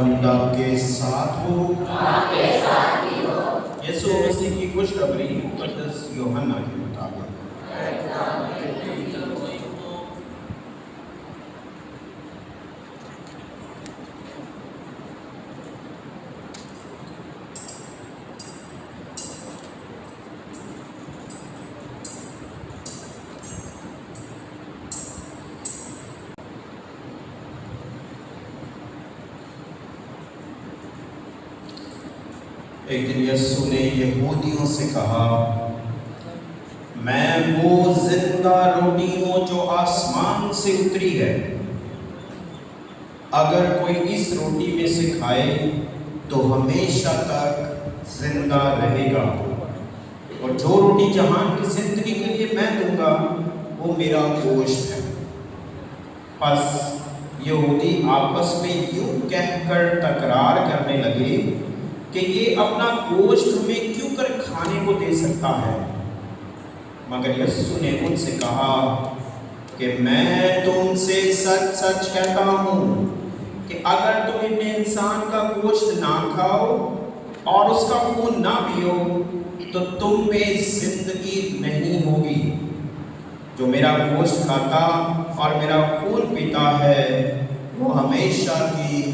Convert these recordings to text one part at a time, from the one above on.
خداوند آپ کے ساتھ ہو۔ آپ کے ساتھ بھی ہو۔ یسوع مسیح کی خوشخبری مقدس یوحنا کے مطابق۔ ایک دن یسوع نے یہودیوں سے کہا، میں وہ زندہ روٹی ہوں جو آسمان سے اتری ہے۔ اگر کوئی اس روٹی میں سے کھائے تو ہمیشہ تک زندہ رہے گا، اور جو روٹی جہان کی زندگی کے لیے میں دوں گا وہ میرا گوشت ہے۔ پس یہودی آپس میں یوں کہہ کر تکرار کرنے لگے کہ یہ اپنا گوشت ہمیں کیوں کر کھانے کو دے سکتا ہے؟ مگر یسوع نے ان سے کہا کہ میں تم سے سچ سچ کہتا ہوں کہ اگر تم ابن انسان کا گوشت نہ کھاؤ اور اس کا خون نہ پیو تو تم میں زندگی نہیں ہوگی۔ جو میرا گوشت کھاتا اور میرا خون پیتا ہے وہ ہمیشہ کی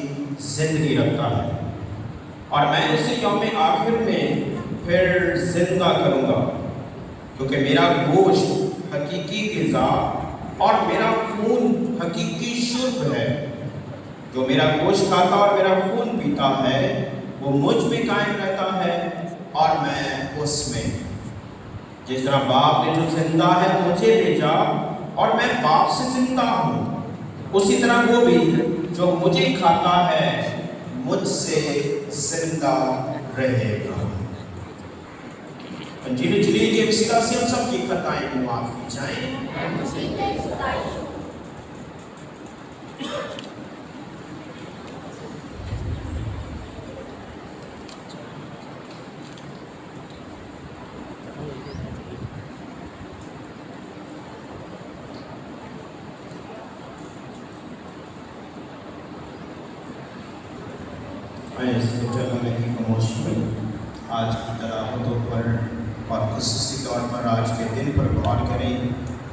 زندگی رکھتا ہے، اور میں اسے یوم آخر میں پھر زندہ کروں گا، کیونکہ میرا گوشت حقیقی غذا اور میرا خون حقیقی شرب ہے۔ جو میرا گوشت کھاتا اور میرا خون پیتا ہے وہ مجھ میں قائم رہتا ہے اور میں اس میں۔ جس طرح باپ نے جو زندہ ہے مجھے بھیجا اور میں باپ سے زندہ ہوں، اسی طرح وہ بھی جو مجھے کھاتا ہے مجھ سے زندہ رہے گا۔ انجیل جلیل کے وسیلہ سے ہم سب کی خطائیں معاف کی جائیں۔ آج کی تلاوتوں پر اور خصوصی طور پر آج کے دن پر غور کریں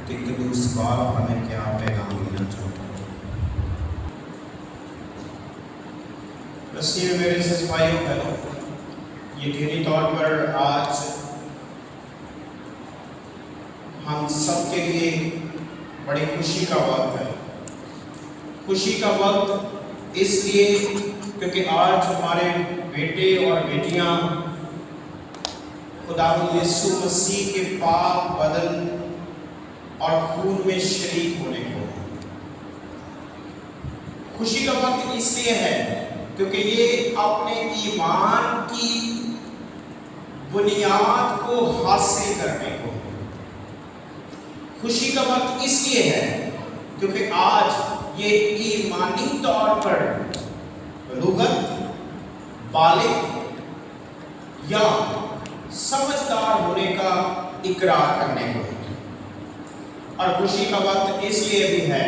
کہ قدوس باپ ہمیں کیا پیغام دینا چاہتا ہے۔ مسیح میں میرے عزیز بھائیوں بہنوں، یقینی طور پر آج ہم سب کے لیے بڑی خوشی کا وقت ہے۔ خوشی کا وقت اس لیے کیونکہ آج ہمارے بیٹے اور بیٹیاں خداوند یسوع مسیح کے پاک بدن اور خون میں شریک ہونے کو۔ خوشی کا وقت اس لیے ہے کیونکہ یہ اپنے ایمان کی بنیاد کو حاصل کرنے کو۔ خوشی کا وقت اس لیے ہے کیونکہ آج یہ ایمانی طور پر بلوغت، بالغ یا سمجھدار ہونے کا اقرار کرنے کو۔ اور خوشی کا وقت اس لیے بھی ہے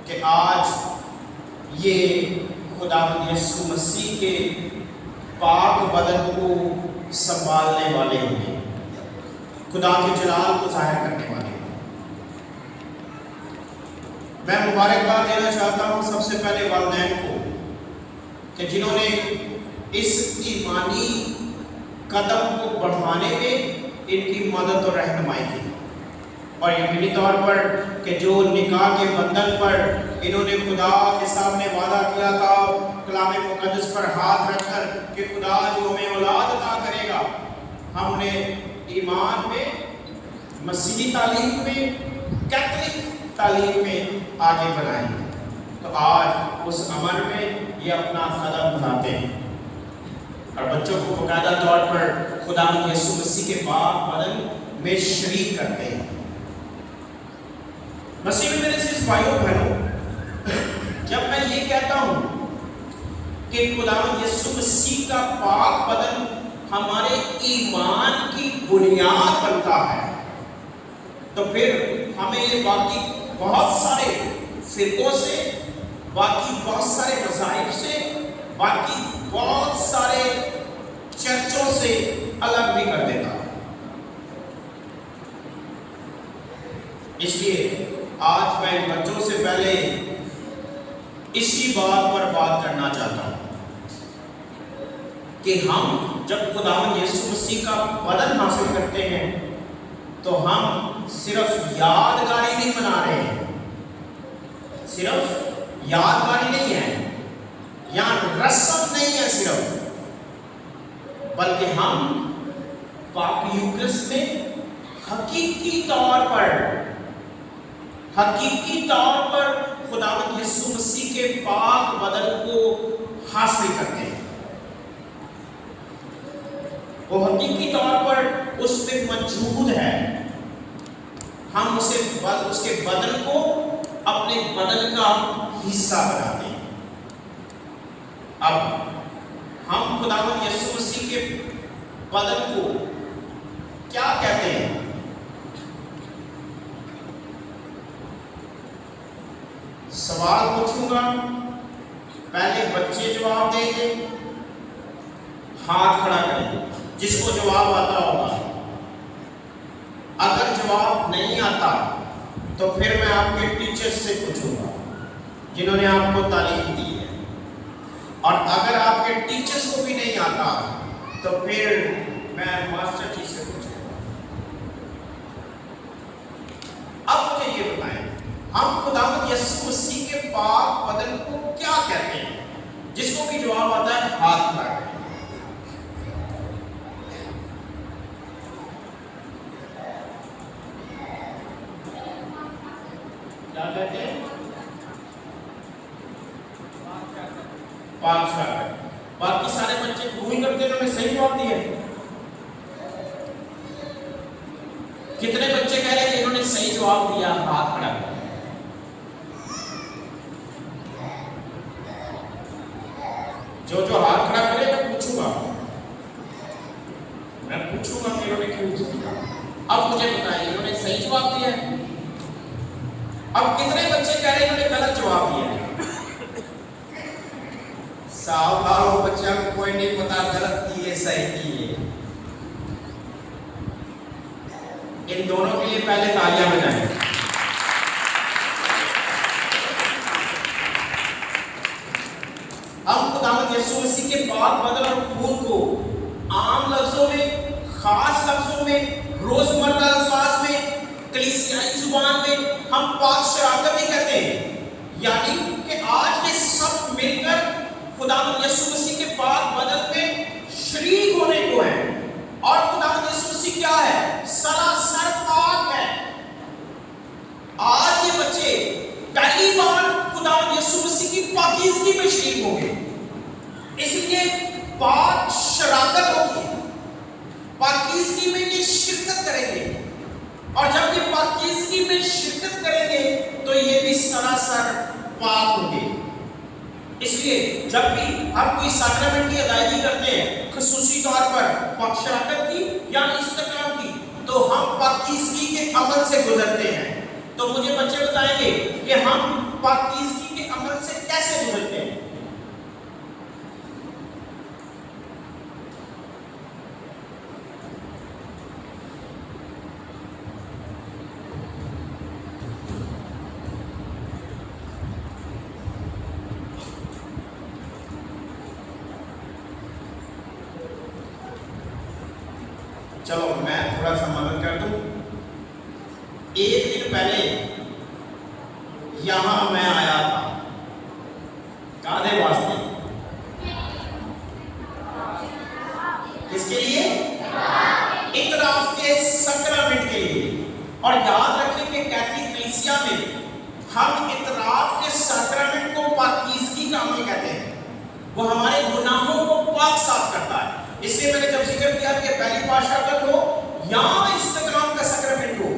کہ آج یہ خداوند یسوع مسیح کے پاک بدن کو سنبھالنے والے ہوں گے، خدا کے جلال کو ظاہر کرنے والے ہوں گے۔ میں مبارکباد دینا چاہتا ہوں سب سے پہلے والدین کو کہ جنہوں نے اس ایمانی قدم کو بڑھانے میں ان کی مدد اور رہنمائی کی، اور یقینی طور پر کہ جو نکاح کے بندھن پر انہوں نے خدا کے سامنے وعدہ کیا تھا کلام مقدس پر ہاتھ رکھ کر کہ خدا جو ہمیں اولاد عطا کرے گا، ہم نے ایمان میں، مسیحی تعلیم میں، کیتھولک تعلیم میں آگے بڑھائیں، تو آج اس عمل میں یہ اپنا قدم بڑھاتے ہیں اور بچوں کو باقاعدہ طور پر خداوند یسوع مسیح کے پاک بدن میں شریک کرتے ہیں۔ مسیح میں میرے عزیز بھائیوں بہنوں، جب میں یہ کہتا ہوں کہ خداوند یسوع مسیح کا پاک بدن ہمارے ایمان کی بنیاد بنتا ہے، تو پھر ہمیں یہ باقی بہت سارے فرقوں سے، باقی بہت سارے مذاہب سے باقی بہت سارے چرچوں سے الگ بھی کر دیتا. اس لیے آج میں بچوں سے پہلے اسی بات پر بات کرنا چاہتا ہوں کہ ہم جب خداوند یسوع مسیح کا بدن حاصل کرتے ہیں تو ہم صرف یادگاری نہیں منا رہے ہیں، صرف یادگاری نہیں ہے یا رسم نہیں ہے صرف، بلکہ ہم پاک یوکرس میں حقیقی طور پر خداوند یسوع مسیح کے پاک بدن کو حاصل کرتے ہیں. وہ حقیقی طور پر اس میں موجود ہے، ہم اس کے بدن کو اپنے بدن کا حصہ بناتے ہیں. اب ہم خداوند یسوع مسیح کے بدن کو کیا کہتے ہیں؟ سوال پوچھوں گا، پہلے بچے جواب دیں گے، ہاتھ کھڑا کریں جس کو جواب آتا ہوگا. اگر جواب نہیں آتا تو پھر میں آپ کے ٹیچر سے پوچھوں گا جنہوں نے آپ کو تعلیم دی ہے، اور اگر آپ کے ٹیچرز کو بھی نہیں آتا تو پھر میں ماسٹر جی سے پوچھوں گا. اب مجھے یہ بتائیں، ہم خداوند یسوع مسیح کے پاک بدن کو کیا کہتے ہیں؟ جس کو بھی جواب آتا ہے ہاتھ کھڑا کریں. کیا کہتے ہیں؟ پاک شاکر. باقی سارے بچے وہی کرتے ہیں، انہوں نے صحیح جواب دیا. کتنے بچے کہہ رہے کہ انہوں نے صحیح جواب دیا؟ ہاتھ کھڑا کر. جو ہاتھ کھڑا کرے میں پوچھوں گا کہ انہوں نے کیوں کیا. اب مجھے بتائیں انہوں نے صحیح جواب دیا ہے؟ اب کتنے بچے کہہ رہے ہیں انہوں نے غلط جواب دیا ہے؟ ساؤ بچوں کو کوئی نہیں پتا غلط کی ہے صحیح کی ہے. ان دونوں کے لیے پہلے تالیاں بجائیں. ہم خداوند یسوع مسیح کے پاک بدن اور خون کو عام لفظوں میں، خاص لفظوں میں، روزمرہ الفاظ میں، کلیسیائی زبان میں ہم پاک شراکت بھی کہتے ہیں. یعنی کہ آج میں سب مل کر خداوند یسوع مسیح کے پاک بدن میں شریک ہونے کو ہیں. اور خداوند یسوع مسیح کیا ہے؟ سراسر پاک ہے. آج یہ بچے پہلی بار خداوند یسوع مسیح کی پاکیزگی میں شریک ہوں گے، اس لیے پاک شراکت ہوگی. پاکیزگی میں یہ شرکت کریں گے، اور جب یہ پاکیزگی میں شرکت کریں گے تو یہ بھی سراسر پاک ہوں گے. اس لیے جب بھی ہم کوئی ساکرامنٹ کی ادائیگی کرتے ہیں، خصوصی طور پر پاک شراکت کی یا استقامت کی، تو ہم پاکیزگی کے عمل سے گزرتے ہیں. تو مجھے بچے بتائیں گے کہ ہم پاکیزگی کے عمل سے کیسے گزرتے ہیں؟ چلو میں تھوڑا سا مدد کر دوں. ایک دن پہلے یہاں میں آیا تھا، کادے واسطے؟ کس کے لیے؟ اعتراف کے سکرامنٹ کے لیے. اور یاد رکھیں کہ کیتھولک کلیسیا میں ہم اعتراف کے سکرامنٹ کو پاکیزگی کا عمل کہتے ہیں. وہ ہمارے گناہوں کو پاک صاف کرتا ہے. اس لیے میں نے جب ذکر کیا کہ پہلی پاک شراکت ہو یا استقامت کا سکرامنٹ ہو،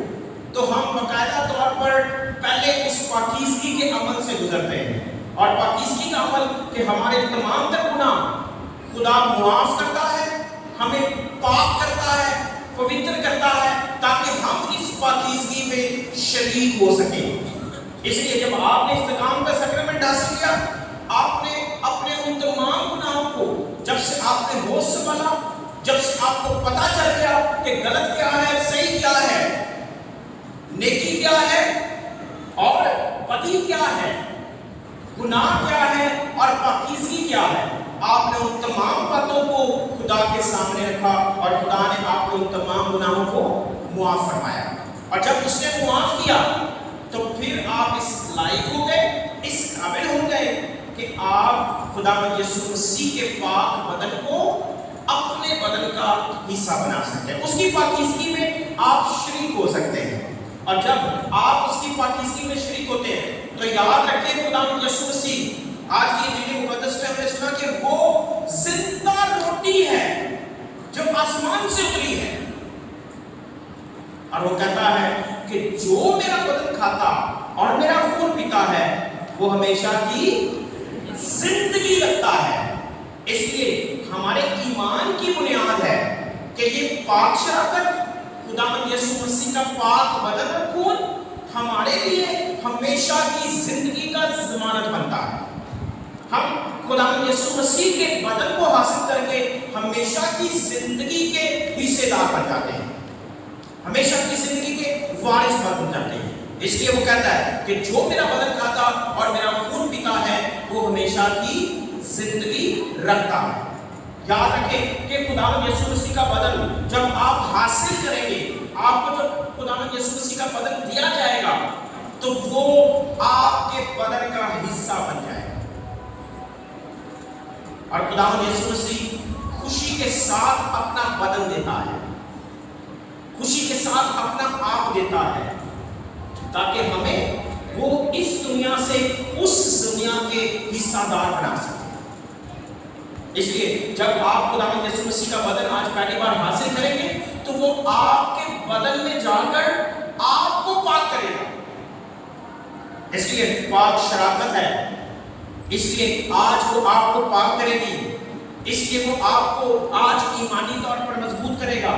تو ہم باقاعدہ طور پر پہلے اس پاکیزگی کے عمل سے گزرتے ہیں. اور پاکیزگی کا عمل کہ ہمارے تمام تر گناہ خدا معاف کرتا ہے، ہمیں پاک کرتا ہے، پوتر کرتا ہے، تاکہ ہم اس پاکیزگی میں شریک ہو سکیں. اس لیے جب آپ نے استقامت کا سکرامنٹ حاصل کیا، آپ نے اپنے ان تمام آپ نے ہوش سنبھالا، جب سے آپ کو پتا چل گیا کہ غلط کیا ہے، صحیح کیا ہے، نیکی کیا ہے اور بدی کیا ہے، گناہ کیا ہے اور پاکیزگی کیا ہے، آپ نے ان تمام باتوں کو خدا کے سامنے رکھا اور خدا نے آپ کو ان تمام گناہوں کو معاف فرمایا۔ اور جب اس نے معاف کیا تو پھر آپ اس لائق ہو گئے، اس قابل ہو گئے کہ آپ خدا یسوع مسیح کے پاک بدن کو اپنے بدن کا حصہ بنا سکتے ہیں، اس کی پاکیزگی میں آپ شریک ہو سکتے ہیں۔ اور جب آپ اس کی پاکیزگی میں شریک ہوتے ہیں تو یاد رکھیں خدا یسوع مسیح، آج کی انجیل مقدس میں ہم نے سنا کہ وہ زندہ روٹی ہے جو آسمان سے اتری ہے، اور وہ کہتا ہے کہ جو میرا بدن کھاتا اور میرا خون پیتا ہے وہ ہمیشہ کی زندگی رکھتا ہے۔ اس لیے ہمارے ایمان کی بنیاد ہے کہ یہ پاک شراکت، خداوند یسوع مسیح کا پاک بدن اور خون ہمارے لیے ہمیشہ کی زندگی کا ضمانت بنتا ہے۔ ہم خداوند یسوع مسیح کے بدن کو حاصل کر کے ہمیشہ کی زندگی کے حصے دار بن جاتے ہیں، ہمیشہ کی زندگی کے وارث بن جاتے ہیں۔ اس لیے وہ کہتا ہے کہ جو میرا بدن کھاتا اور میرا خون پیتا ہے وہ ہمیشہ کی زندگی رکھتا ہے۔ یاد رکھیں کہ خداوند یسوع مسیح کا بدن جب آپ حاصل کریں گے، آپ کو جب خداوند یسوع مسیح کا بدن دیا جائے گا تو وہ آپ کے بدن کا حصہ بن جائے گا، اور خداوند یسوع مسیح خوشی کے ساتھ اپنا بدن دیتا ہے، خوشی کے ساتھ اپنا آپ دیتا ہے تاکہ ہمیں وہ اس دنیا سے اس دنیا کے حصہ دار بنا سکے۔ اس لیے جب آپ خداوند یسوع مسیح کا بدن آج پہلی بار حاصل کریں گے تو وہ آپ کے بدن میں جا کر آپ کو پاک کرے گا۔ اس لیے پاک شراکت ہے، اس لیے آج وہ آپ کو پاک کرے گی، اس لیے وہ آپ کو آج ایمانی طور پر مضبوط کرے گا،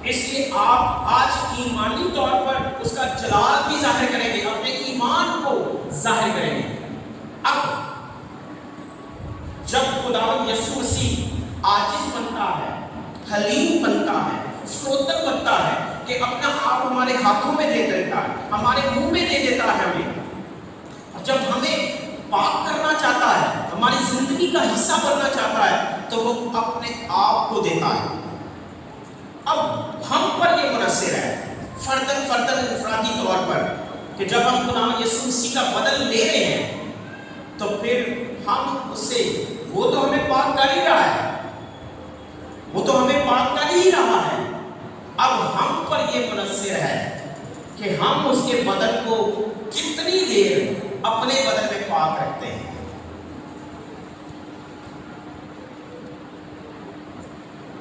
اس لیے آپ آج ایمانی طور پر اس کا جلال بھی ظاہر کریں گے، اپنے ایمان کو ظاہر کریں گے۔ اب جب خداوند یسوع مسیح عاجز بنتا ہے، حلیم بنتا ہے، سوتن بنتا ہے کہ اپنا آپ ہمارے ہاتھوں میں دے دیتا ہے، ہمارے منہ میں دے دیتا ہے ہمیں، جب ہمیں پاک کرنا چاہتا ہے، ہماری زندگی کا حصہ بننا چاہتا ہے تو وہ اپنے آپ کو دیتا ہے۔ اب ہم پر یہ منحصر ہے فرداً انفرادی طور پر کہ جب ہم خداوند یسوع مسیح کا بدن لے رہے ہیں تو پھر ہم اس سے، وہ تو ہمیں پاک کر ہی رہا ہے، وہ تو ہمیں پاک کر ہی رہا ہے، اب ہم پر یہ منحصر ہے کہ ہم اس کے بدن کو کتنی دیر اپنے بدن میں پاک رکھتے ہیں۔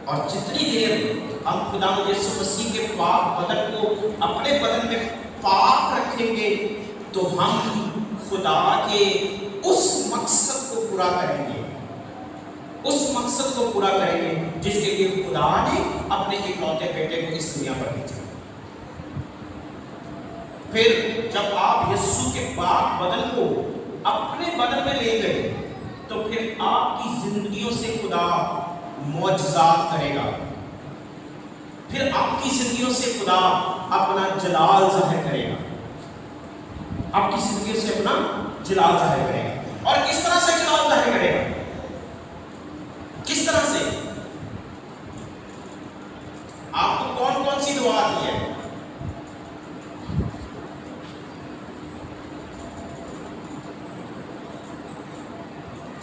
اور جتنی دیر ہم خداوند یسوع مسیح کے پاک بدن کو اپنے بدن میں پاک رکھیں گے تو ہم خدا کے اس مقصد کو پورا کریں گے، اس مقصد کو پورا کریں گے جس کے لیے خدا نے اپنے اکلوتے بیٹے کو اس دنیا پر بھیجا۔ پھر جب آپ یسوع کے پاک بدن کو اپنے بدن میں لے گئے تو پھر آپ کی زندگیوں سے خدا معجزات کرے گا، پھر آپ کی زندگیوں سے خدا اپنا جلال ظاہر کرے گا، آپ کی زندگیوں سے اپنا جلال ظاہر کرے گا۔ اور کس طرح سے جلال ظاہر کرے گا؟ کس طرح سے؟ آپ کو کون کون سی دعا آتی ہے؟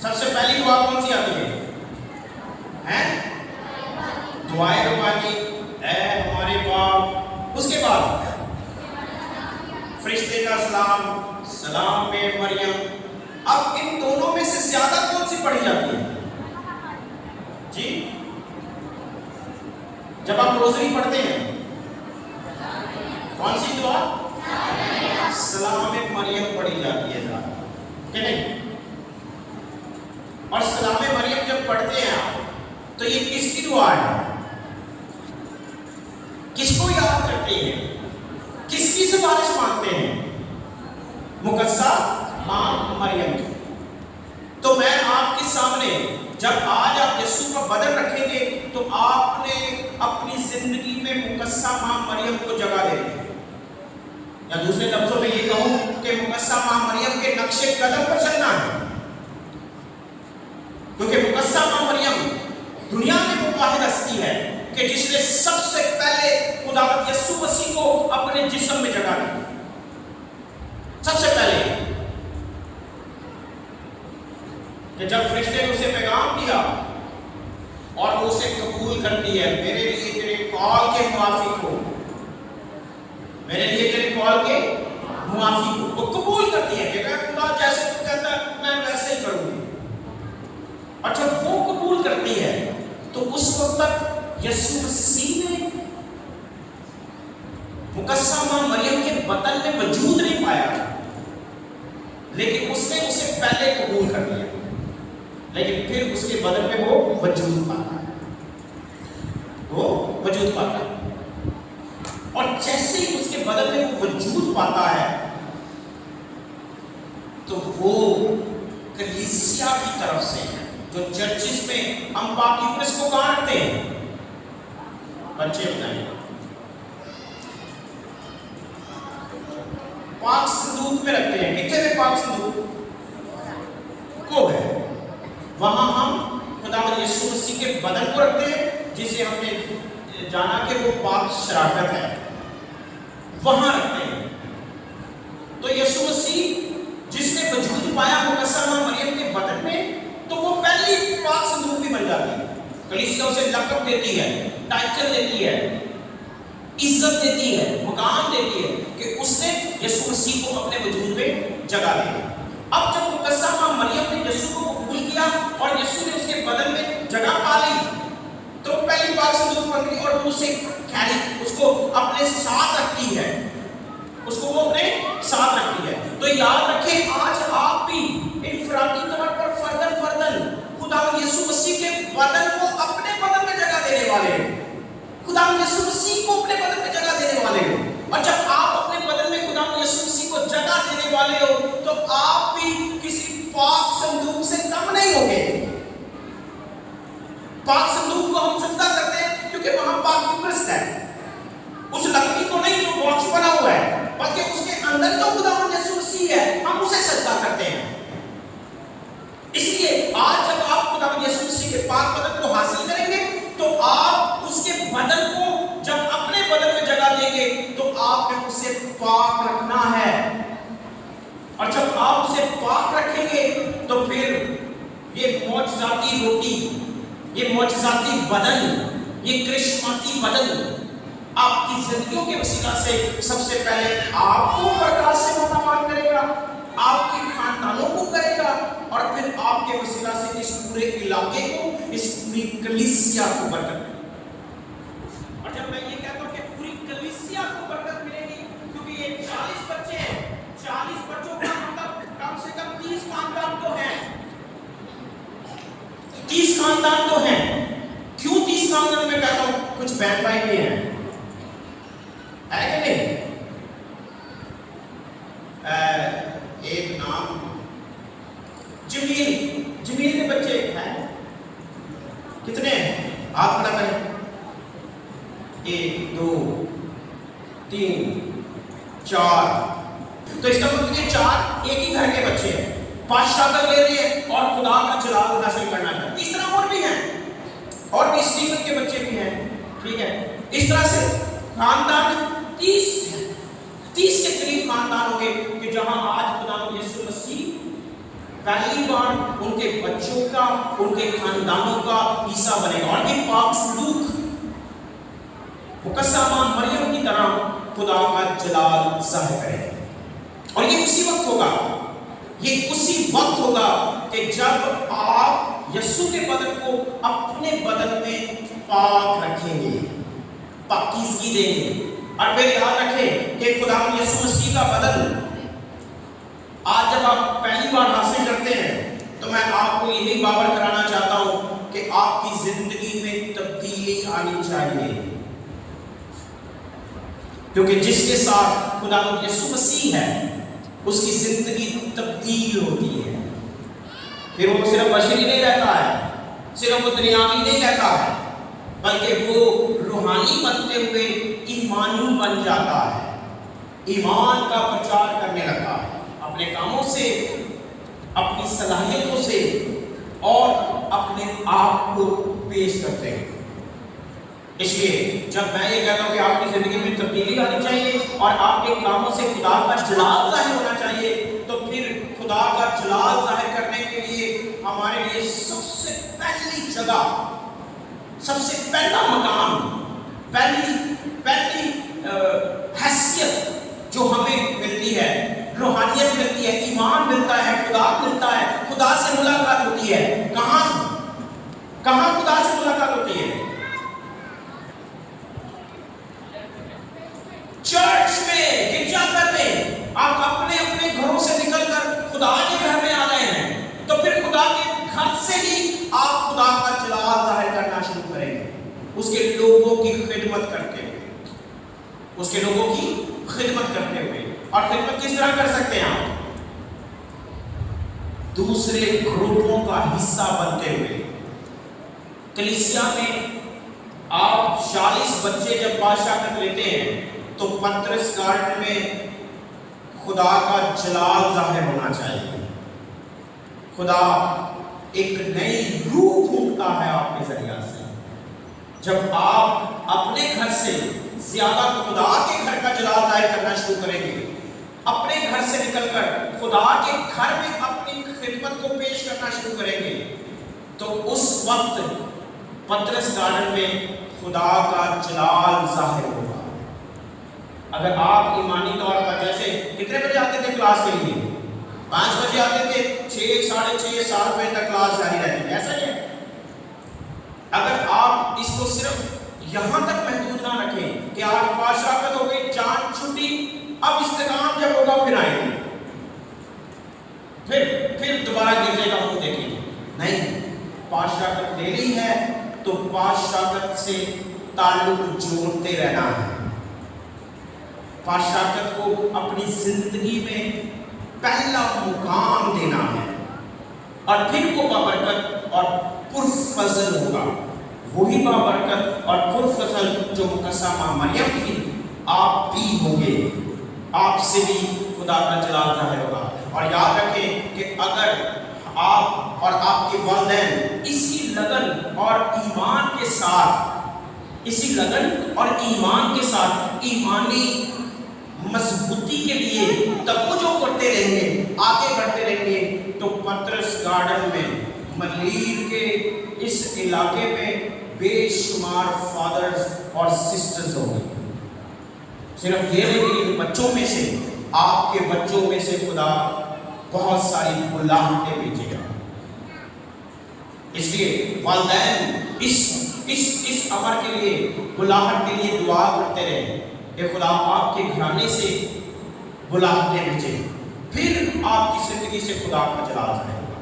سب سے پہلی دعا کون سی آتی ہے؟ دعائے ربانی، اے ہمارے باپ، اس کے بعد فرشتے کا سلام، سلام میں مریم۔ اب ان دونوں میں سے زیادہ کون سی پڑھی جاتی ہے؟ جی جب آپ روزری پڑھتے ہیں کون سی دعا؟ سلام میں مریم پڑھی جاتی ہے کہ نہیں؟ اور سلام مریم جب پڑھتے ہیں آپ تو یہ کس کی دعا ہے؟ کس کو یاد کرتے ہیں؟ کس کی سفارش مانگتے ہیں؟ مقدسہ ماں مریم کی۔ تو میں آپ کے سامنے جب آج آپ یسوع کا بدن رکھیں گے تو آپ نے اپنی زندگی میں مقدسہ ماں مریم کو جگہ دے دی، یا دوسرے لفظوں میں یہ کہوں کہ مقدسہ ماں مریم کے نقش قدم پر چلنا ہے، کیونکہ مقدسہ ماں مریم دنیا میں وہ واحد ہستی ہے کہ جس نے سب سے پہلے خداوند یسوع مسیح کو اپنے جسم میں جگہ دی، سب سے پہلے کہ جب فرشتے نے اسے پیغام دیا اور وہ اسے قبول کرتی ہے، میرے لیے تیرے کال کے موافق ہو، میرے لیے تیرے کال کے موافق ہو، وہ قبول کرتی ہے کہ خدا جیسے تو کہتا ہے میں ویسے ہی کروں گی، اور جب وہ قبول کرتی ہے تو اس وقت تک یسوع مسیح نے مقدسہ ماں مریم کے بدن میں وجود نہیں پایا، لیکن اس نے اسے پہلے قبول کر لیا، لیکن پھر اس کے بدن میں وہ وجود پاتا ہے، وہ وجود پاتا ہے، اور جیسے ہی اس کے بدن میں وہ وجود پاتا ہے تو وہ کلیسیا کی طرف سے جو چرچز میں ہم پاک یوکرس کو کہاں رکھتے ہیں، بچے بتائیں، پاک صندوق میں رکھتے ہیں، کتنے میں پاک صندوق کو ہے، وہاں ہم خداوند یسوع مسیح کے بدن کو رکھتے ہیں جسے ہم نے جانا کہ وہ پاک شراکت ہے، وہاں رکھتے ہیں۔ تو یسوع مسیح جس نے وجود پایا مقدسہ ماں مریم کے بدن میں، تو وہ پہلی پاک صندوق بھی بن جاتی ہے، کلیسیا اسے لقب دیتی ہے، ٹائٹل دیتی ہے، عزت دیتی ہے، مقام دیتی ہے کہ اس نے یسوع مسیح کو اپنے وجود میں جگہ دی۔ اب جب مقدسہ ماں مریم نے یسوع کو قبول کیا اور یسوع نے اس کے بدن میں جگہ پا لی، تو پہلی پاک صندوق بن گئی اور وہ اسے کیری، اس کو اپنے ساتھ رکھتی ہے، اس کو وہ اپنے ساتھ رکھتی ہے۔ تو یاد رکھیں آج آپ بھی انفرادی طور پر فردن خداوند یسوع مسیح کے بدن کو اپنے بدن میں جگہ دینے والے ہیں، خداوند یسوع مسیح کو اپنے بدن میں جگہ دینے والے ہیں، اور جب آپ اپنے بدن میں خداوند یسوع مسیح کو جگہ دینے والے ہو تو آپ بھی کسی پاک صندوق سے کم نہیں ہوگے۔ پاک صندوق کو ہم سجدہ کرتے ہیں کیونکہ وہاں پاک یوکرسٹ ہے، اس لکڑی کو نہیں جو باکس بنا ہوا ہے، بلکہ اس کے اندر جو خداوند یسوع مسیح ہے ہم اسے سجدہ کرتے ہیں۔ اس لیے آج جب آپ خداوند یسوع مسیح کے پاک بدن کو حاصل کریں گے تو آپ اس کے بدن کو جب اپنے بدن میں جگہ دیں گے تو آپ نے اسے پاک رکھنا ہے، اور جب آپ اسے پاک رکھیں گے تو پھر یہ معجزاتی روٹی، یہ معجزاتی بدن، یہ کرشماتی بدن آپ کی زندگیوں کے وسیلہ سے سب سے پہلے آپ کو برکات سے متمال کرے گا، آپ کے خاندانوں کو کرے گا، اور پھر آپ کے وسیلہ سے اس پورے علاقے کو، اس پوری کلیسیا کو برکت ملے گی۔ اور جب میں یہ کہتا ہوں کہ پوری کلیسیا کو برکت ملے گی، کیونکہ یہ 40 بچے ہیں، 40 بچوں کا مطلب کم سے کم 30 خاندان تو ہیں، 30 خاندان تو ہیں۔ کیوں 30 خاندان میں کہتا ہوں؟ کچھ بہن بھائی بھی ہیں، ہے کہ نہیں؟ ایک نام جمیل کے بچے ہیں، کتنے ہیں؟ ہاتھ کھڑا کریں، 1 2 3 4، تو اس کا مطلب یہ 4 ایک ہی گھر کے بچے ہیں، 5 شاگرد لے رہے ہیں اور خدا کا جلال حاصل کرنا ہے۔ اس طرح اور بھی ہیں، اور بھی اسٹیفن کے بچے بھی ہیں، ٹھیک ہے؟ اس طرح سے خاندان 30 کے قریب خاندان ہوں گے کہ جہاں آج خداوند یسوع مسیح پہلی بار ان کے بچوں کا، ان کے خاندانوں کا حصہ بنے گا، اور یہ پاک صندوق مقدسہ ماں مریم کی طرح خدا کا جلال ظاہر کرے گا۔ اور یہ اسی وقت ہوگا، یہ اسی وقت ہوگا کہ جب آپ یسوع کے بدن کو اپنے بدن میں پاک رکھیں گے، پاکیزگی دیں گے۔ اور پھر یاد رکھیں کہ خداوند یسوع مسیح کا بدن آج جب آپ پہلی بار حاصل کرتے ہیں تو میں آپ کو یہی باور کرانا چاہتا ہوں کہ آپ کی زندگی میں تبدیلی آنی چاہیے، کیونکہ جس کے ساتھ خداوند یسوع مسیح ہے اس کی زندگی تبدیل ہوتی ہے۔ پھر وہ صرف بشری نہیں رہتا ہے، صرف وہ دنیاوی نہیں رہتا ہے بلکہ وہ روحانی بنتے ہوئے ایمانی بن جاتا ہے، ایمان کا پرچار کرنے لگتا ہے اپنے کاموں سے، اپنی صلاحیتوں سے اور اپنے آپ کو پیش کرتے ہیں۔ اس لیے جب میں یہ کہتا ہوں کہ آپ کی زندگی میں تبدیلی آنی چاہیے اور آپ کے کاموں سے خدا کا جلال ظاہر ہونا چاہیے، تو پھر خدا کا جلال ظاہر کرنے کے لیے ہمارے لیے سب سے پہلی جگہ، سب سے پہلا مقام، پہلی حیثیت جو ہمیں ملتی ہے، روحانیت ملتی ہے، ایمان ملتا ہے، خدا ملتا ہے، خدا سے ملاقات ہوتی ہے۔ کہاں خدا سے ملاقات ہوتی ہے؟ چرچ میں، گرجا گھر میں۔ آپ اپنے اپنے گھروں سے نکل کر خدا کے گھر میں آ گئے ہیں، تو پھر خدا کے گھر سے ہی آپ خدا کا جلال ظاہر کرنا شروع کریں گے، اس کے لوگوں کی خدمت کرتے ہوئے، اس کے لوگوں کی خدمت کرتے ہوئے۔ اور خدمت کس طرح کر سکتے ہیں آپ؟ دوسرے گروپوں کا حصہ بنتے ہوئے۔ کلیسیا میں آپ 40 بچے جب بادشاہت لیتے ہیں تو پطرس گارڈن میں خدا کا جلال ظاہر ہونا چاہیے۔ خدا ایک نئی روح پھونکتا ہے آپ کے ذریعہ سے۔ جب آپ اپنے گھر سے زیادہ خدا کے گھر کا جلال ظاہر کرنا شروع کریں گے، اپنے گھر سے نکل کر خدا کے گھر میں اپنی خدمت کو پیش کرنا شروع کریں گے، تو اس وقت پطرس گارڈن میں خدا کا جلال ظاہر ہوگا۔ اگر آپ ایمانی طور پر جیسے کتنے بجے آتے تھے کلاس کے لیے؟ 5 بجے آتے تھے، 6 ساڑھے 6 7 بجے تک کلاس جاری رہتی ہے، ایسا ہی ہے۔ اگر آپ اس کو صرف یہاں تک محدود نہ رکھیں کہ آج بادشاہت ہو گئی، جان چھٹی، اب استقام جب ہوگا پھر آئیں گے، پھر دوبارہ گرجے کا منہ دیکھیں گے، نہیں، بادشاہت لے لی ہے تو بادشاہت سے تعلق جوڑتے رہنا ہے، بادشاہت کو اپنی زندگی میں پہلا مقام دینا ہے، اور پھر وہ بابرکت اور پرفضل ہوگا۔ وہی بابرکت اور پرفضل جو مقدسہ مریم تھی، آپ بھی ہوں گے، آپ سے بھی خدا کا جلال ظاہر ہوگا۔ اور یاد رکھیں کہ اگر آپ اور آپ کے والدین اسی لگن اور ایمان کے ساتھ ایمانی مضبوطی کے لیے توجہ کرتے رہیں گے، آگے بڑھتے رہیں گے، تو پطرس گارڈن میں، ملیر کے اس علاقے میں بے شمار فادرز اور سسٹرز ہوں گے۔ صرف یہ نہیں، بچوں میں سے، آپ کے بچوں میں سے خدا بہت ساری بلاہٹیں بھیجے گا۔ اس لیے والدین اس امر کے لیے، بلاہٹ کے لیے دعا کرتے رہے کہ خدا آپ کے گھرانے سے بلاہٹیں بھیجے، پھر آپ کی زندگی سے خدا کا جلال ظاہر ہوگا۔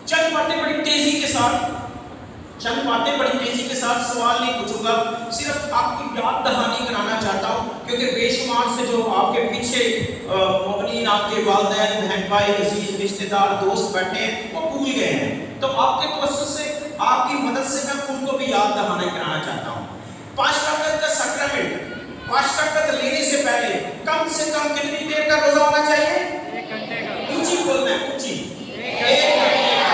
چند باتیں بڑی تیزی کے ساتھ سوال نہیں پوچھوں گا، صرف آپ کی یاد دہانی کرانا چاہتا ہوں، کیونکہ بے شمار سے جو آپ کے پیچھے مومنین، آپ کے والدین، بہن بھائی، عزیز رشتہ دار، دوست بیٹھے ہیں، وہ بھول گئے ہیں، تو آپ کے توسط سے، آپ کی مدد سے میں ان کو بھی یاد دہانی کرانا چاہتا ہوں۔ پاشاکت کا سیکرمنٹ، پاشاکت لینے سے پہلے کم سے کم کتنی دیر کا روزہ ہونا چاہیے؟ 1 گھنٹے کا۔ اونچی بولنا ہے، اونچی، 1 گھنٹے کا۔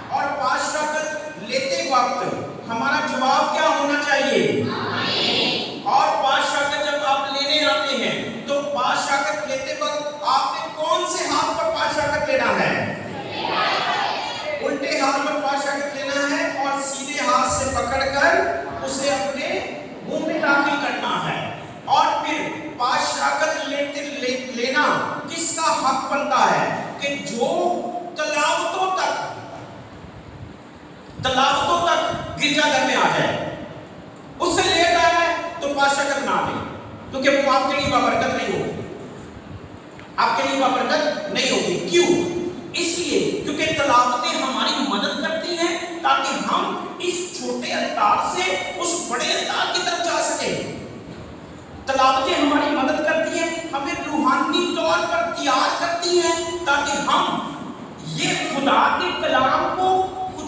اور پاشاکت لیتے وقت ہمارا جواب کیا ہونا چاہیے؟ آمین۔ اور پاشاکت جب آپ لینے آتے ہیں تو پاشاکت لیتے وقت آپ نے کون سے ہاتھ پر پاشاکت لینا ہے؟ الٹے ہاتھ پر پاشاکت لینا ہے اور سیدھے ہاتھ سے پکڑ کر اسے اپنے منہ میں داخل کرنا ہے۔ اور پھر پاشاکت لینا کس کا حق بنتا ہے؟ کہ جو تلاوتوں تک گرجا گھر میں آ جائے، اس سے لیٹ آیا ہے تو پاشاکت نہ لے، کیونکہ وہ آپ کے لیے بابرکت نہیں ہوگی، آپ کے لیے بابرکت نہیں ہوگی۔ کیوں؟ اس لیے کیونکہ تلاوتیں ہماری مدد کرتی ہیں تاکہ ہم اس چھوٹے الطاف سے اس بڑے الطاف کی طرف جا سکیں۔ تلاوتیں ہماری مدد کرتی ہیں، ہمیں روحانی طور پر تیار کرتی ہیں تاکہ ہم یہ خدا کے کلام کو،